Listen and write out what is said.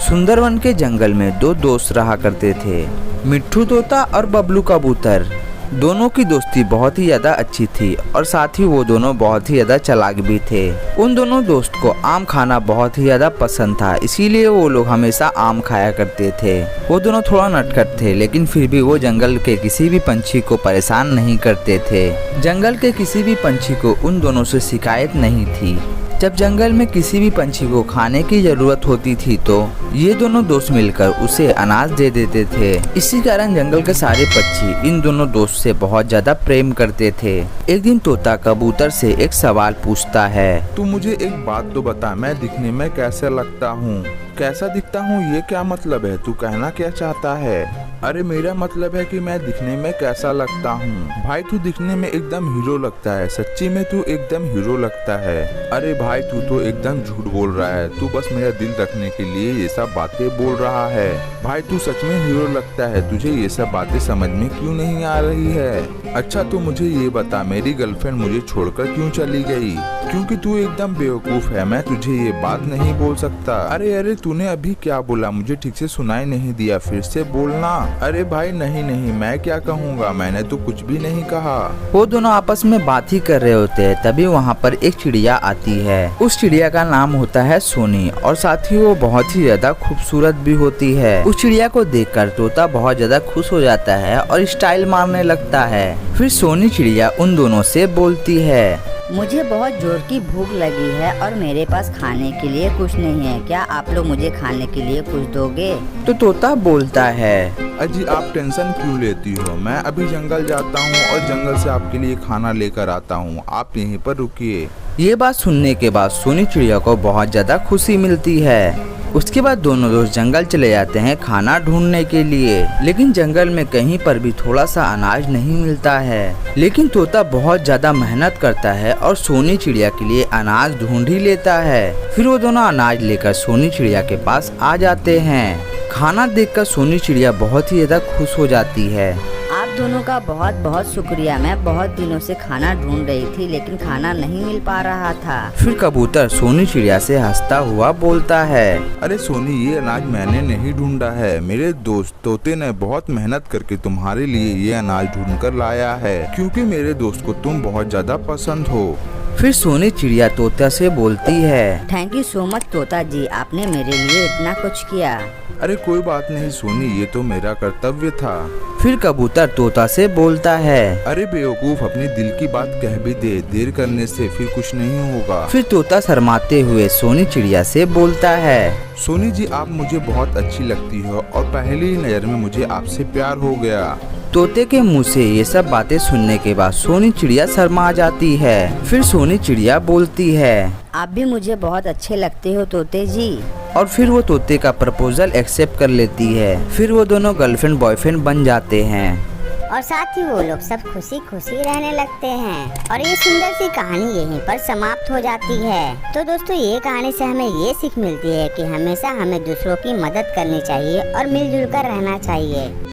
सुंदरवन के जंगल में दो दोस्त रहा करते थे, मिट्ठू तोता और बबलू कबूतर। दोनों की दोस्ती बहुत ही ज्यादा अच्छी थी और साथ ही वो दोनों बहुत ही ज्यादा चालाक भी थे। उन दोनों दोस्त को आम खाना बहुत ही ज्यादा पसंद था, इसीलिए वो लोग हमेशा आम खाया करते थे। वो दोनों थोड़ा नटखट थे, लेकिन फिर भी वो जंगल के किसी भी पंछी को परेशान नहीं करते थे। जंगल के किसी भी पंछी को उन दोनों से शिकायत नहीं थी। जब जंगल में किसी भी पंछी को खाने की जरूरत होती थी तो ये दोनों दोस्त मिलकर उसे अनाज दे देते थे। इसी कारण जंगल के सारे पक्षी इन दोनों दोस्त से बहुत ज्यादा प्रेम करते थे। एक दिन तोता कबूतर से एक सवाल पूछता है, तू मुझे एक बात तो बता, मैं दिखने में कैसे लगता हूँ? कैसा दिखता हूँ ये क्या मतलब है? तू कहना क्या चाहता है? अरे मेरा मतलब है कि मैं दिखने में कैसा लगता हूँ। भाई तू दिखने में एकदम हीरो लगता है, सच्ची में तू एकदम हीरो लगता है। अरे भाई तू तो एकदम झूठ बोल रहा है, तू बस मेरा दिल रखने के लिए ये सब बातें बोल रहा है। भाई तू सच में हीरो लगता है, तुझे ये सब बातें समझ में क्यों नहीं आ रही है? अच्छा तू मुझे ये बता, मेरी गर्लफ्रेंड मुझे छोड़कर क्यों चली गई? क्योंकि तू एकदम बेवकूफ है, मैं तुझे ये बात नहीं बोल सकता। अरे तूने अभी क्या बोला? मुझे ठीक से सुनाई नहीं दिया, फिर से बोलना। अरे भाई नहीं, मैं क्या कहूँगा, मैंने तो कुछ भी नहीं कहा। वो दोनों आपस में बात ही कर रहे होते हैं, तभी वहाँ पर एक चिड़िया आती है। उस चिड़िया का नाम होता है सोनी और साथ ही वो बहुत ही ज्यादा खूबसूरत भी होती है। उस चिड़िया को देखकर तोता बहुत ज्यादा खुश हो जाता है और स्टाइल मारने लगता है। फिर सोनी चिड़िया उन दोनों से बोलती है, मुझे बहुत जोर की भूख लगी है और मेरे पास खाने के लिए कुछ नहीं है, क्या आप लोग मुझे खाने के लिए कुछ दोगे? तो तोता बोलता है, अजी आप टेंशन क्यों लेती हो, मैं अभी जंगल जाता हूँ और जंगल से आपके लिए खाना लेकर आता हूँ, आप यहीं पर रुकिए। ये बात सुनने के बाद सोनी चिड़िया को बहुत ज्यादा खुशी मिलती है। उसके बाद दोनों दोस्त जंगल चले जाते हैं खाना ढूंढने के लिए, लेकिन जंगल में कहीं पर भी थोड़ा सा अनाज नहीं मिलता है। लेकिन तोता बहुत ज्यादा मेहनत करता है और सोनी चिड़िया के लिए अनाज ढूंढ ही लेता है। फिर वो दोनों अनाज लेकर सोनी चिड़िया के पास आ जाते हैं। खाना देखकर सोनी चिड़िया बहुत ही ज्यादा खुश हो जाती है। आप दोनों का बहुत बहुत शुक्रिया, मैं बहुत दिनों से खाना ढूंढ रही थी लेकिन खाना नहीं मिल पा रहा था। फिर कबूतर सोनी चिड़िया से हंसता हुआ बोलता है, अरे सोनी ये अनाज मैंने नहीं ढूंढा है, मेरे दोस्त तोते ने बहुत मेहनत करके तुम्हारे लिए ये अनाज ढूंढ कर लाया है, क्योंकि मेरे दोस्त को तुम बहुत ज्यादा पसंद हो। फिर सोनी चिड़िया तोता से बोलती है, थैंक यू सो मच तोता जी, आपने मेरे लिए इतना कुछ किया। अरे कोई बात नहीं सोनी, ये तो मेरा कर्तव्य था। फिर कबूतर तोता से बोलता है, अरे बेवकूफ अपनी दिल की बात कह भी दे, देर करने से फिर कुछ नहीं होगा। फिर तोता शर्माते हुए सोनी चिड़िया से बोलता है, सोनी जी आप मुझे बहुत अच्छी लगती हो और पहली नजर में मुझे आपसे प्यार हो गया। तोते के मुंह से ये सब बातें सुनने के बाद सोनी चिड़िया शर्मा जाती है। फिर सोनी चिड़िया बोलती है, आप भी मुझे बहुत अच्छे लगते हो तोते जी। और फिर वो तोते का प्रपोजल एक्सेप्ट कर लेती है। फिर वो दोनों गर्लफ्रेंड बॉयफ्रेंड बन जाते हैं और साथ ही वो लोग सब खुशी खुशी रहने लगते हैं। और ये सुंदर सी कहानी यहीं पर समाप्त हो जाती है। तो दोस्तों ये कहानी से हमें ये सीख मिलती है कि हमेशा हमें दूसरों की मदद करनी चाहिए और मिलजुल कर रहना चाहिए।